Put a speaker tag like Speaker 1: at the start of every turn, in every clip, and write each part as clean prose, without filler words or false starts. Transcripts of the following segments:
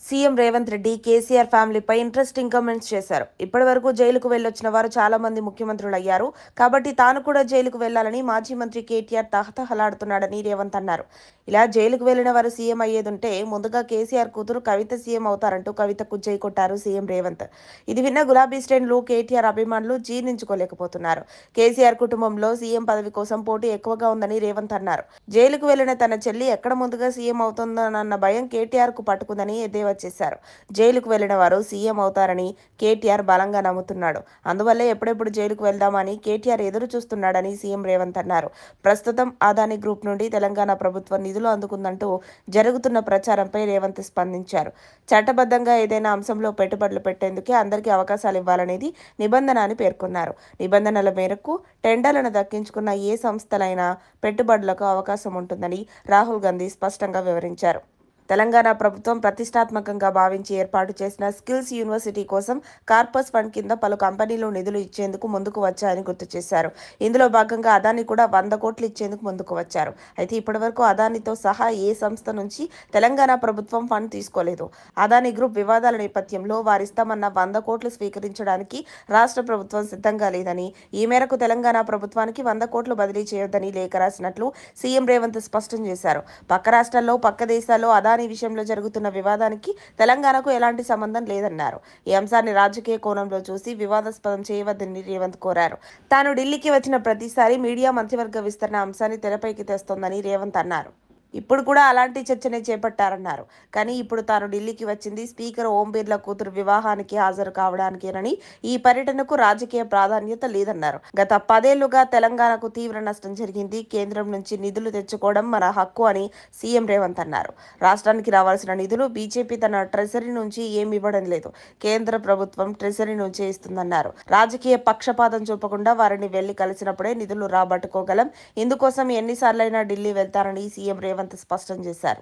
Speaker 1: CM Revanth Reddy KCR ఫ్యామిలీపై interesting comments చేశారు. ఇప్పటివరకు జైలుకు వెళ్లొచ్చిన వారు చాలా మంది ముఖ్యమంత్రులు అయ్యారు కాబట్టి తాను కూడా జైలుకు వెళ్లాలని మాజీ మంత్రి కేటీఆర్ తహతహలాడుతున్నాడని రేవంత్ అన్నారు. ఇలా జైలుకు వెళ్లిన వారు సీఎం అయ్యేదుంటే ముందుగా కేసీఆర్ కూతురు కవిత సీఎం అవుతారంటూ కవితకు జై కొట్టారు సీఎం రేవంత్. ఇది విన్న గులాబీ శ్రేణులు, కేటీఆర్ అభిమానులు జీర్ణించుకోలేకపోతున్నారు. కేసీఆర్ కుటుంబంలో సీఎం పదవి కోసం పోటీ ఎక్కువగా ఉందని రేవంత్ అన్నారు. జైలుకు వెళ్లిన తన చెల్లి ఎక్కడ ముందుగా సీఎం అవుతుందోనన్న భయం కేటీఆర్ కు పట్టుకుందని ఎద్దేవా చేశారు. జైలుకు వెళ్లిన వారు సీఎం అవుతారని కేటీఆర్ బలంగా నమ్ముతున్నాడు. అందువల్లే ఎప్పుడెప్పుడు జైలుకు వెళ్దామని కేటీఆర్ ఎదురు చూస్తున్నాడని సీఎం రేవంత్ అన్నారు. ప్రస్తుతం అదానీ గ్రూప్ నుండి తెలంగాణ ప్రభుత్వం నిధులు అందుకుందంటూ జరుగుతున్న ప్రచారంపై రేవంత్ స్పందించారు. చట్టబద్ధంగా ఏదైనా అంశంలో పెట్టుబడులు పెట్టేందుకే అందరికీ అవకాశాలు ఇవ్వాలనేది నిబంధన అని పేర్కొన్నారు. నిబంధనల మేరకు టెండర్లను దక్కించుకున్న ఏ సంస్థలైనా పెట్టుబడులకు అవకాశం ఉంటుందని రాహుల్ గాంధీ స్పష్టంగా వివరించారు. తెలంగాణ ప్రభుత్వం ప్రతిష్టాత్మకంగా భావించి ఏర్పాటు చేసిన స్కిల్స్ యూనివర్సిటీ కోసం కార్పస్ ఫండ్ కింద పలు కంపెనీలు నిధులు ఇచ్చేందుకు ముందుకు వచ్చాయని గుర్తు చేశారు. ఇందులో భాగంగా అదానీ కూడా 100 కోట్లు ఇచ్చేందుకు ముందుకు వచ్చారు. అయితే ఇప్పటివరకు అదానీతో సహా ఏ సంస్థ నుంచి తెలంగాణ ప్రభుత్వం ఫండ్ తీసుకోలేదు. అదానీ గ్రూప్ వివాదాల నేపథ్యంలో వారిస్తామన్న 100 కోట్లు స్వీకరించడానికి రాష్ట్ర ప్రభుత్వం సిద్ధంగా లేదని, ఈ మేరకు తెలంగాణ ప్రభుత్వానికి 100 కోట్లు బదిలీ చేయొద్దని లేఖ రాసినట్లు సీఎం రేవంత్ స్పష్టం చేశారు. పక్క రాష్ట్రాల్లో, పక్క దేశాల్లో అదానీ విషయంలో జరుగుతున్న వివాదానికి తెలంగాణకు ఎలాంటి సంబంధం లేదన్నారు. ఈ అంశాన్ని రాజకీయ కోణంలో చూసి వివాదాస్పదం చేయవద్దని రేవంత్ కోరారు. తాను ఢిల్లీకి వచ్చిన ప్రతిసారి మీడియా మంత్రివర్గ విస్తరణ అంశాన్ని తెరపైకి తెస్తోందని రేవంత్ అన్నారు. ఇప్పుడు కూడా అలాంటి చర్చనే చేపట్టారన్నారు. కానీ ఇప్పుడు తాను ఢిల్లీకి వచ్చింది స్పీకర్ ఓం బిర్లా కూతురు వివాహానికి హాజరు కావడానికేనని, ఈ పర్యటనకు రాజకీయ ప్రాధాన్యత లేదన్నారు. గత 10 ఏళ్లుగా తెలంగాణకు తీవ్ర నష్టం జరిగింది. కేంద్రం నుంచి నిధులు తెచ్చుకోవడం మన హక్కు అని సీఎం రేవంత్ అన్నారు. రాష్ట్రానికి రావాల్సిన నిధులు బీజేపీ తన ట్రెజరీ నుంచి ఏమి ఇవ్వడం లేదు. కేంద్ర ప్రభుత్వం ట్రెజరీ నుంచే ఇస్తుందన్నారు. రాజకీయ పక్షపాతం చూపకుండా వారిని వెళ్లి కలిసినప్పుడే నిధులు రాబట్టుకోగలం. ఇందుకోసం ఎన్నిసార్లైనా ఢిల్లీ వెళ్తారని సీఎం రేవంత్ స్పష్టం చేశారు.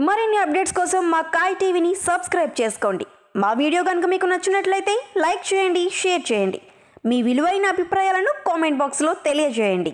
Speaker 2: మరిన్ని అప్డేట్స్ కోసం మా కాయ్ టీవీని సబ్స్క్రైబ్ చేసుకోండి. మా వీడియో కనుక మీకు నచ్చినట్లయితే లైక్ చేయండి, షేర్ చేయండి. మీ విలువైన అభిప్రాయాలను కామెంట్ బాక్స్లో తెలియజేయండి.